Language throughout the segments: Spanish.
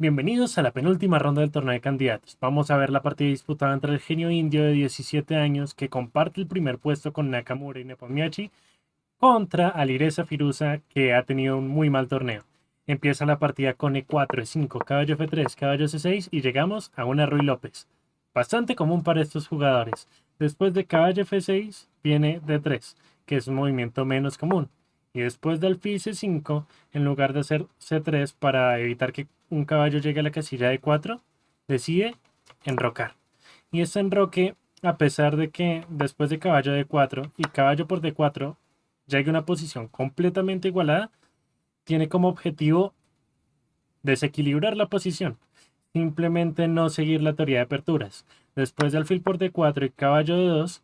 Bienvenidos a la penúltima ronda del torneo de candidatos. Vamos a ver la partida disputada entre el genio indio de 17 años que comparte el primer puesto con Nakamura y Nepomniachtchi contra Alireza Firuza que ha tenido un muy mal torneo. Empieza la partida con E4, E5, caballo F3, caballo C6 y llegamos a una Ruy López. Bastante común para estos jugadores. Después de caballo F6 viene D3, que es un movimiento menos común. Y después de alfil C5, en lugar de hacer C3 para evitar que un caballo llegue a la casilla de 4, decide enrocar. Y este enroque, a pesar de que después de caballo D4 y caballo por D4 llegue a una posición completamente igualada, tiene como objetivo desequilibrar la posición, simplemente no seguir la teoría de aperturas. Después de alfil por D4 y caballo D2,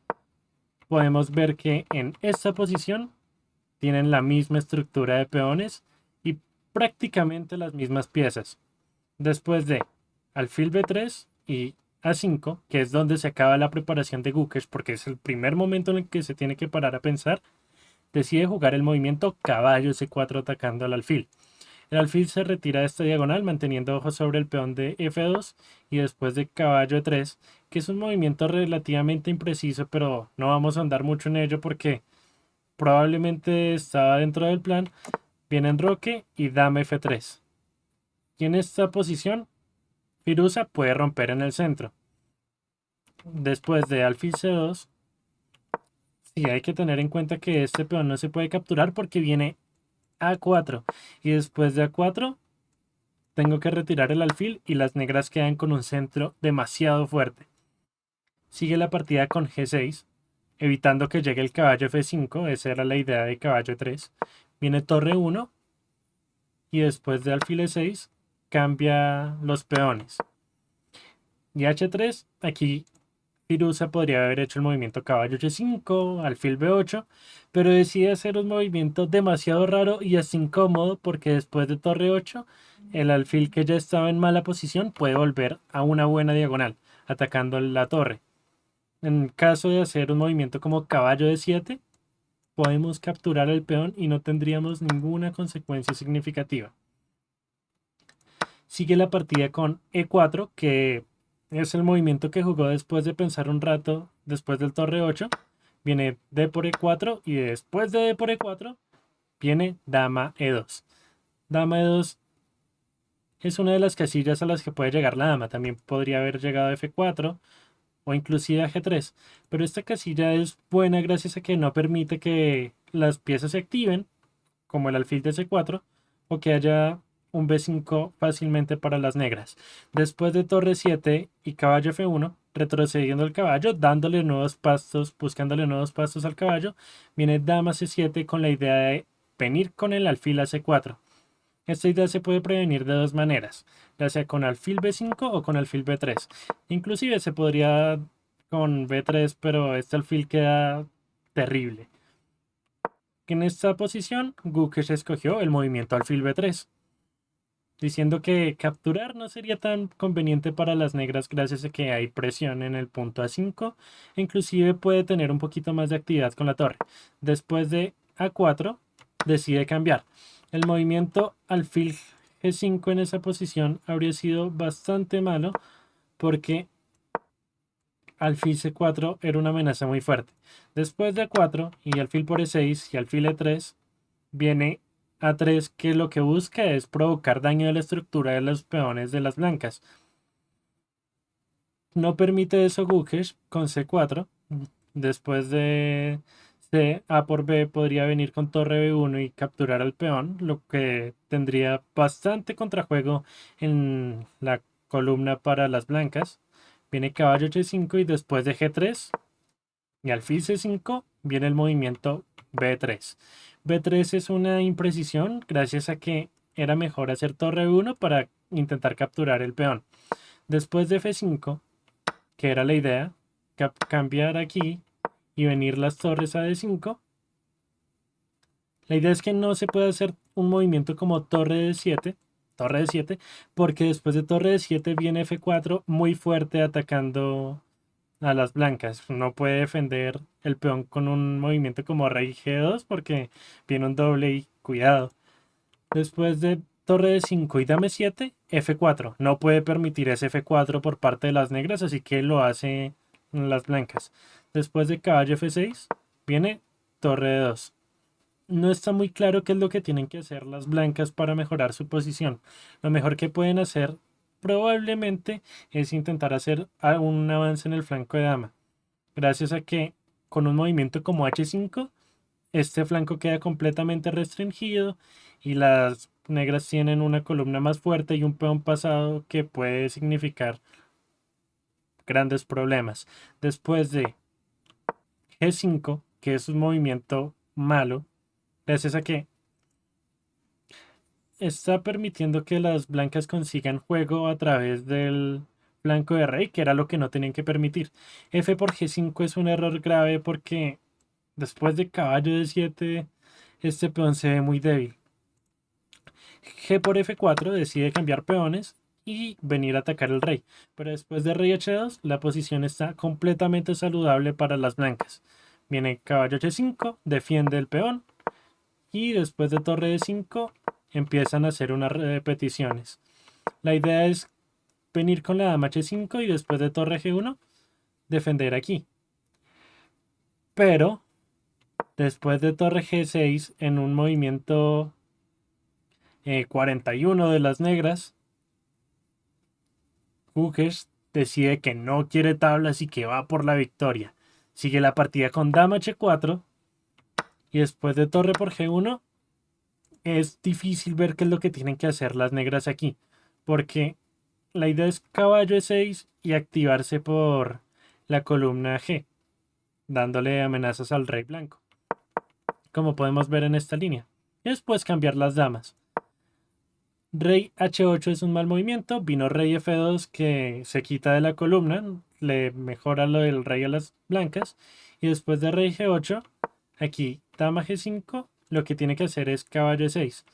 podemos ver que en esta posición tienen la misma estructura de peones y prácticamente las mismas piezas. Después de alfil B3 y A5, que es donde se acaba la preparación de Gukesh, porque es el primer momento en el que se tiene que parar a pensar, decide jugar el movimiento caballo C4 atacando al alfil. El alfil se retira de esta diagonal manteniendo ojo sobre el peón de F2 y después de caballo E3, que es un movimiento relativamente impreciso, pero no vamos a andar mucho en ello porque probablemente estaba dentro del plan. Viene enroque y dama F3. Y en esta posición, Firuza puede romper en el centro. Después de alfil C2, sí hay que tener en cuenta que este peón no se puede capturar porque viene A4. Y después de A4, tengo que retirar el alfil y las negras quedan con un centro demasiado fuerte. Sigue la partida con G6, evitando que llegue el caballo F5, esa era la idea de caballo 3. Viene torre 1 y después de alfil E6 cambia los peones. Y H3, aquí Firuza podría haber hecho el movimiento caballo H5, alfil B8, pero decide hacer un movimiento demasiado raro y así incómodo porque después de torre 8, el alfil que ya estaba en mala posición puede volver a una buena diagonal, atacando la torre. En caso de hacer un movimiento como caballo D7, podemos capturar el peón y no tendríamos ninguna consecuencia significativa. Sigue la partida con E4, que es el movimiento que jugó después de pensar un rato, después del torre 8. Viene D por E4 y después de D por E4 viene dama E2. Dama E2 es una de las casillas a las que puede llegar la dama. También podría haber llegado a F4 o inclusive a G3. Pero esta casilla es buena gracias a que no permite que las piezas se activen, como el alfil de C4, o que haya un B5 fácilmente para las negras. Después de torre 7 y caballo F1, retrocediendo el caballo, dándole nuevos pastos, buscándole nuevos pastos al caballo, viene dama C7 con la idea de venir con el alfil a C4. Esta idea se puede prevenir de dos maneras, ya sea con alfil B5 o con alfil B3. Inclusive se podría con B3, pero este alfil queda terrible. En esta posición, Gukesh escogió el movimiento alfil B3, diciendo que capturar no sería tan conveniente para las negras gracias a que hay presión en el punto A5, e inclusive puede tener un poquito más de actividad con la torre. Después de A4, decide cambiar. El movimiento alfil G5 en esa posición habría sido bastante malo porque alfil C4 era una amenaza muy fuerte. Después de A4 y alfil por E6 y alfil E3, viene A3 que lo que busca es provocar daño de la estructura de los peones de las blancas. No permite eso Gukesh con C4. Después de C, A por B podría venir con torre B1 y capturar al peón, lo que tendría bastante contrajuego en la columna para las blancas. Viene caballo H5 y después de G3 y alfil C5 viene el movimiento B3. B3 es una imprecisión gracias a que era mejor hacer torre 1 para intentar capturar el peón. Después de F5, que era la idea, cambiar aquí y venir las torres a D5. La idea es que no se puede hacer un movimiento como torre de 7, porque después de torre de 7 viene F4 muy fuerte atacando a las blancas. No puede defender el peón con un movimiento como rey G2 porque viene un doble y cuidado. Después de torre de 5 y dame 7, F4. No puede permitir ese F4 por parte de las negras, así que lo hace las blancas. Después de caballo F6, viene torre de 2. No está muy claro qué es lo que tienen que hacer las blancas para mejorar su posición. Lo mejor que pueden hacer probablemente es intentar hacer un avance en el flanco de dama. Gracias a que con un movimiento como H5, este flanco queda completamente restringido y las negras tienen una columna más fuerte y un peón pasado que puede significar grandes problemas. Después de G5, que es un movimiento malo, gracias a que está permitiendo que las blancas consigan juego a través del flanco de rey, que era lo que no tenían que permitir. F por G5 es un error grave porque después de caballo de 7, este peón se ve muy débil. G por F4 decide cambiar peones y venir a atacar el rey. Pero después de rey H2, la posición está completamente saludable para las blancas. Viene caballo H5, defiende el peón. Y después de torre D5 empiezan a hacer unas repeticiones. La idea es venir con la dama H5 y después de torre G1 defender aquí. Pero después de torre G6 en un movimiento 41 de las negras, Gukesh decide que no quiere tablas y que va por la victoria. Sigue la partida con dama H4 y después de torre por G1 es difícil ver qué es lo que tienen que hacer las negras aquí, porque la idea es caballo E6 y activarse por la columna G, dándole amenazas al rey blanco, como podemos ver en esta línea. Y después cambiar las damas. Rey H8 es un mal movimiento, vino rey F2 que se quita de la columna, le mejora lo del rey a las blancas, y después de rey G8, aquí dama G5, lo que tiene que hacer es caballo E6,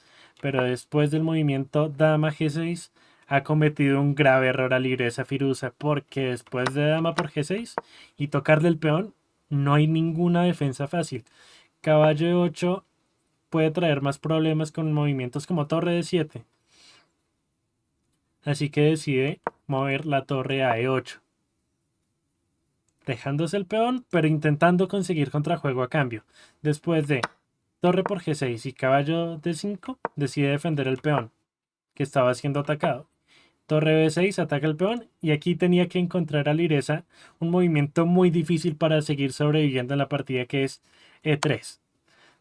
pero después del movimiento dama G6 ha cometido un grave error a libresa Firuza, porque después de dama por G6 y tocarle el peón, no hay ninguna defensa fácil. Caballo E8 puede traer más problemas con movimientos como torre D7. Así que decide mover la torre a E8, dejándose el peón, pero intentando conseguir contrajuego a cambio. Después de torre por G6 y caballo D5, decide defender el peón, que estaba siendo atacado. Torre B6 ataca el peón y aquí tenía que encontrar a Liresa un movimiento muy difícil para seguir sobreviviendo en la partida, que es E3.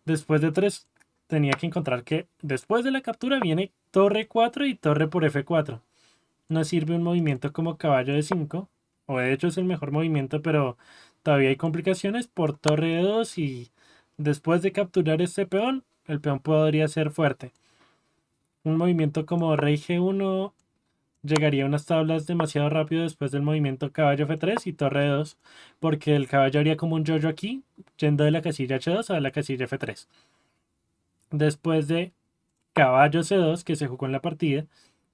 Después de 3 tenía que encontrar que después de la captura viene torre 4 y torre por F4. No sirve un movimiento como caballo de 5, o de hecho es el mejor movimiento, pero todavía hay complicaciones por torre de 2 y después de capturar este peón, el peón podría ser fuerte. Un movimiento como rey G1 llegaría a unas tablas demasiado rápido después del movimiento caballo F3 y torre de 2, porque el caballo haría como un yoyo aquí, yendo de la casilla H2 a la casilla F3. Después de caballo C2, que se jugó en la partida,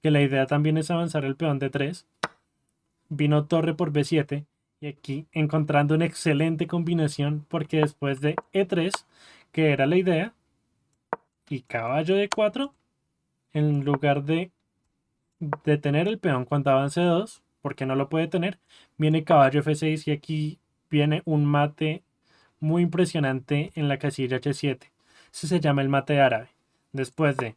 que la idea también es avanzar el peón D3, vino torre por B7 y aquí encontrando una excelente combinación porque después de E3, que era la idea, y caballo D4, en lugar de detener el peón cuando avance 2, porque no lo puede tener, viene caballo F6 y aquí viene un mate muy impresionante en la casilla H7. Eso se llama el mate árabe. Después de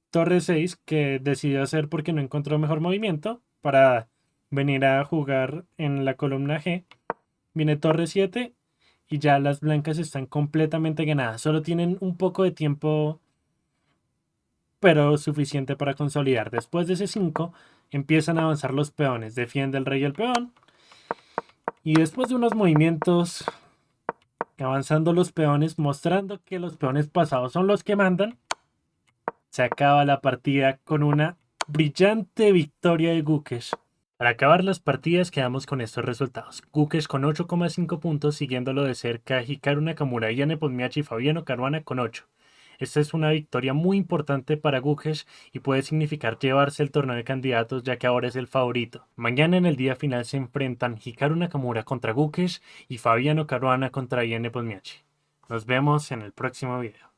torre 6, que decidió hacer porque no encontró mejor movimiento para venir a jugar en la columna G. Viene torre 7 y ya las blancas están completamente ganadas. Solo tienen un poco de tiempo, pero suficiente para consolidar. Después de ese 5 empiezan a avanzar los peones. Defiende el rey y el peón. Y después de unos movimientos avanzando los peones, mostrando que los peones pasados son los que mandan, se acaba la partida con una brillante victoria de Gukesh. Para acabar las partidas quedamos con estos resultados. Gukesh con 8,5 puntos, siguiéndolo de cerca Hikaru Nakamura, Ian Nepomniachtchi y Fabiano Caruana con 8. Esta es una victoria muy importante para Gukesh y puede significar llevarse el torneo de candidatos, ya que ahora es el favorito. Mañana en el día final se enfrentan Hikaru Nakamura contra Gukesh y Fabiano Caruana contra Ian Nepomniachtchi. Nos vemos en el próximo video.